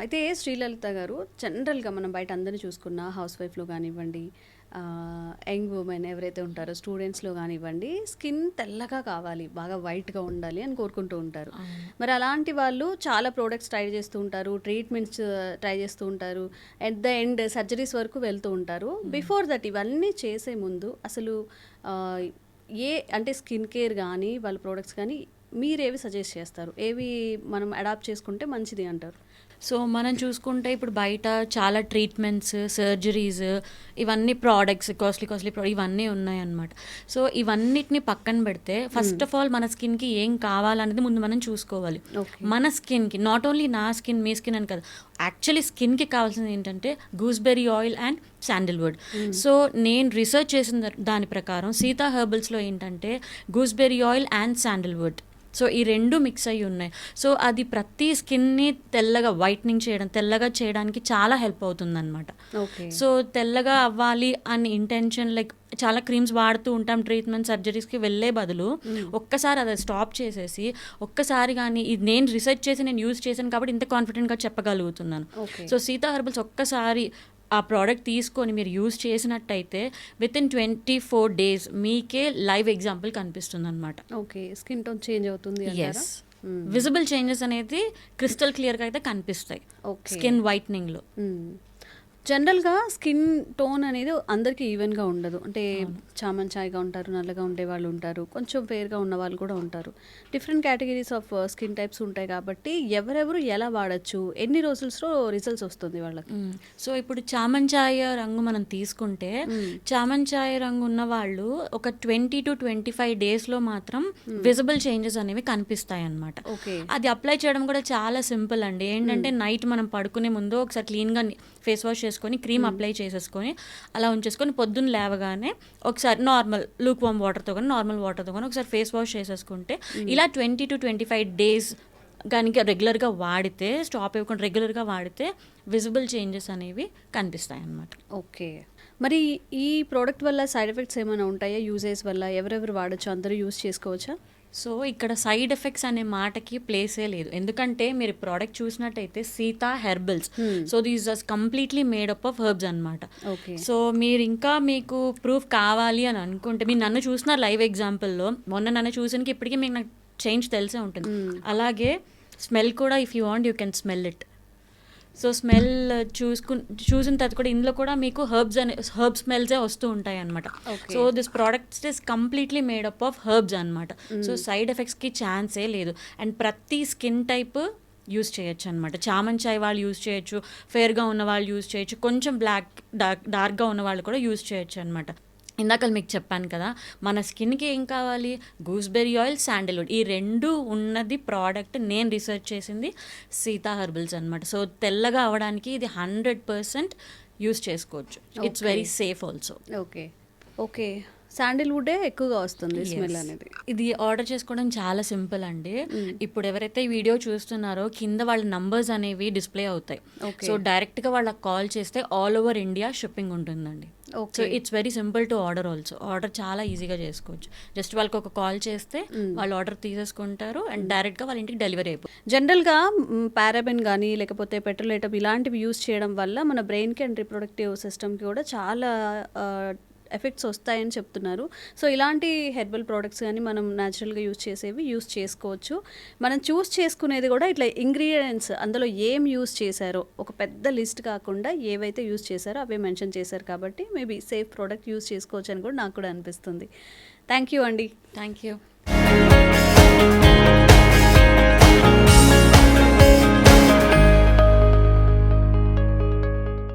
అయితే శ్రీలలిత గారు జనరల్‌గా మనం బయట అందరిని చూసుకున్న హౌస్ వైఫ్‌లో గానివ్వండి, యంగ్ వుమెన్ ఎవరైతే ఉంటారో స్టూడెంట్స్‌లో గానివ్వండి, స్కిన్ తెల్లగా కావాలి, బాగా వైట్‌గా ఉండాలి అని కోరుకుంటూ ఉంటారు. అవును. మరి అలాంటి వాళ్ళు చాలా ప్రొడక్ట్స్ ట్రై చేస్తూ ఉంటారు. ట్రీట్మెంట్స్ ట్రై చేస్తూ ఉంటారు. ఎట్ ద ఎండ్ సర్జరీస్ వరకు వెళ్తూ ఉంటారు. బిఫోర్ దట్ ఇవన్నీ చేసే ముందు అసలు ఆహ్, అంటే స్కిన్ కేర్ గానీ, వాళ్ళ ప్రొడక్ట్స్ గానీ మీరేవి సజెస్ట్ చేస్తారు? ఏవి మనం అడాప్ట్ చేసుకుంటే మంచిది అంటారు? సో మనం చూసుకుంటే ఇప్పుడు బయట చాలా ట్రీట్మెంట్స్, సర్జరీస్, ఇవన్నీ ప్రోడక్ట్స్, కాస్ట్లీ ఇవన్నీ ఉన్నాయన్నమాట. సో ఇవన్నిటిని పక్కన పెడితే ఫస్ట్ ఆఫ్ ఆల్ మన స్కిన్కి ఏం కావాలనేది ముందు మనం చూసుకోవాలి. ఓకే. మన స్కిన్కి నాట్ ఓన్లీ నా స్కిన్, మీ స్కిన్ అని కదా, యాక్చువల్లీ స్కిన్కి కావాల్సింది ఏంటంటే gooseberry oil and Sandalwood. So నేను రీసెర్చ్ చేసిన దాని ప్రకారం సీతా హెర్బల్స్లో ఏంటంటే gooseberry oil and Sandalwood, so ఈ రెండు మిక్స్ అయ్యి ఉన్నాయి. సో అది ప్రతి స్కిన్ని తెల్లగా వైట్నింగ్ చేయడం, తెల్లగా చేయడానికి చాలా హెల్ప్ అవుతుందన్నమాట. ఓకే. సో తెల్లగా అవ్వాలి అని ఇంటెన్షన్, లైక్ చాలా క్రీమ్స్ వాడుతూ ఉంటాం ట్రీట్మెంట్ సర్జరీస్కి వెళ్ళే బదులు ఒక్కసారి అది స్టాప్ చేసేసి ఒక్కసారి కానీ ఇది నేను రీసెర్చ్ చేసి నేను యూజ్ చేశాను కాబట్టి ఇంత కాన్ఫిడెంట్గా చెప్పగలుగుతున్నాను. ఓకే. సో సీతా హెర్బల్స్ ఒక్కసారి ఆ ప్రోడక్ట్ తీసుకొని మీరు యూజ్ చేసినట్టయితే విత్ ఇన్ 24 days మీకే లైవ్ ఎగ్జాంపుల్ కనిపిస్తుంది అనమాట. ఓకే. స్కిన్ టోన్ చేంజ్ అవుతుంది అంటారా? ఎస్, విజిబుల్ చేంజెస్ అనేది క్రిస్టల్ క్లియర్గా అయితే కనిపిస్తాయి ఓకే. స్కిన్ వైట్నింగ్లో. జనరల్గా స్కిన్ టోన్ అనేది అందరికీ ఈవెన్గా ఉండదు. అంటే చామంచాయిగా ఉంటారు, నల్లగా ఉండే వాళ్ళు ఉంటారు, కొంచెం ఫేర్గా ఉన్న వాళ్ళు కూడా ఉంటారు. Different categories of skin types ఉంటాయి కాబట్టి ఎవరెవరు ఎలా వాడచ్చు, ఎన్ని రోజుల్లో రిజల్ట్స్ వస్తుంది వాళ్ళకి? సో ఇప్పుడు చామంచాయ రంగు మనం తీసుకుంటే చామంచాయ రంగు ఉన్న వాళ్ళు ఒక 20 to 25 daysలో మాత్రం విజిబుల్ చేంజెస్ అనేవి కనిపిస్తాయి అన్నమాట. ఓకే. అది అప్లై చేయడం కూడా చాలా సింపుల్ అండి. ఏంటంటే నైట్ మనం పడుకునే ముందు ఒకసారి క్లీన్గా ఫేస్ వాష్ చేసుకొని క్రీమ్ అప్లై చేసేసుకొని అలా ఉంచేసుకొని పొద్దున్న లేవగానే ఒకసారి నార్మల్ లూక్ వామ్ వాటర్తో కానీ నార్మల్ వాటర్తో కానీ ఒకసారి ఫేస్ వాష్ చేసేసుకుంటే ఇలా 20 to 25 days కనుక రెగ్యులర్గా వాడితే, స్టాప్ ఇవ్వకుండా రెగ్యులర్గా వాడితే విజిబుల్ చేంజెస్ అనేవి కనిపిస్తాయి అన్నమాట. ఓకే. మరి ఈ ప్రోడక్ట్ వల్ల సైడ్ ఎఫెక్ట్స్ ఏమైనా ఉంటాయా? యూజెస్ వల్ల ఎవరెవరు వాడచ్చు? అందరూ యూజ్ చేసుకోవచ్చా? సో ఇక్కడ సైడ్ ఎఫెక్ట్స్ అనే మాటకి ప్లేసే లేదు. ఎందుకంటే మీరు ప్రోడక్ట్ చూసినట్టయితే Sita herbals, so these are completely made up of herbs అనమాట. ఓకే. సో మీరు ఇంకా మీకు ప్రూఫ్ కావాలి అని అనుకుంటే మీరు నన్ను చూసిన లైవ్ ఎగ్జాంపుల్లో మొన్న నన్ను చూసానికి ఇప్పటికీ మీకు నాకు చేంజ్ తెలిసే ఉంటుంది. అలాగే స్మెల్ కూడా if you want you can smell it. So smell చూసిన తర్వాత కూడా ఇందులో కూడా మీకు హర్బ్ స్మెల్సే వస్తూ ఉంటాయి అనమాట. So this products is completely made up of herbs అనమాట. సో సైడ్ ఎఫెక్ట్స్కి ఛాన్సే లేదు. అండ్ ప్రతి స్కిన్ టైప్ యూస్ చేయొచ్చు అనమాట. చామంచాయ్ వాళ్ళు యూస్ చేయొచ్చు, ఫేర్గా ఉన్న వాళ్ళు యూస్ చేయొచ్చు, కొంచెం డార్క్గా ఉన్న వాళ్ళు కూడా యూస్ చేయొచ్చు అనమాట. ఇందాక మీకు చెప్పాను కదా, మన స్కిన్కి ఏం కావాలి, గూస్బెర్రీ ఆయిల్, శాండిల్వుడ్, ఈ రెండు ఉన్నది ప్రోడక్ట్ నేను రీసెర్చ్ చేసింది సీతా హెర్బల్స్ అనమాట. సో తెల్లగా అవ్వడానికి ఇది 100% యూస్ చేసుకోవచ్చు. It's very safe also. Okay. Okay. శాండిల్వుడే ఎక్కువగా వస్తుంది స్మెల్ అనేది. ఇది ఆర్డర్ చేసుకోవడం చాలా సింపుల్ అండి. ఇప్పుడు ఎవరైతే ఈ వీడియో చూస్తున్నారో కింద వాళ్ళ నంబర్స్ అనేవి డిస్ప్లే అవుతాయి. సో డైరెక్ట్గా వాళ్ళకి కాల్ చేస్తే ఆల్ ఓవర్ ఇండియా షిప్పింగ్ ఉంటుందండి. So it's very simple to order also. Order చాలా ఈజీగా చేసుకోవచ్చు. జస్ట్ వాళ్ళకి ఒక కాల్ చేస్తే వాళ్ళు ఆర్డర్ తీసేసుకుంటారు అండ్ డైరెక్ట్గా వాళ్ళ ఇంటికి డెలివరీ అయిపోతుంది. జనరల్గా పారాబెన్ కానీ లేకపోతే పెట్రోలేటమ్ ఇలాంటివి యూస్ చేయడం వల్ల మన బ్రెయిన్కి అండ్ రిప్రొడక్టివ్ సిస్టమ్కి కూడా చాలా ఎఫెక్ట్స్ వస్తాయని చెప్తున్నారు. సో ఇలాంటి హెర్బల్ ప్రోడక్ట్స్ కానీ మనం న్యాచురల్గా యూస్ చేసేవి యూస్ చేసుకోవచ్చు. మనం చూస్ చేసుకునేది కూడా ఇట్లా ఇంగ్రీడియంట్స్ అందులో ఏం యూస్ చేశారో ఒక పెద్ద లిస్ట్ కాకుండా ఏవైతే యూస్ చేశారో అవే మెన్షన్ చేశారు కాబట్టి మేబీ సేఫ్ ప్రోడక్ట్ యూస్ చేసుకోవచ్చు అని కూడా నాకు కూడా అనిపిస్తుంది. థ్యాంక్ యూ అండి. Thank you.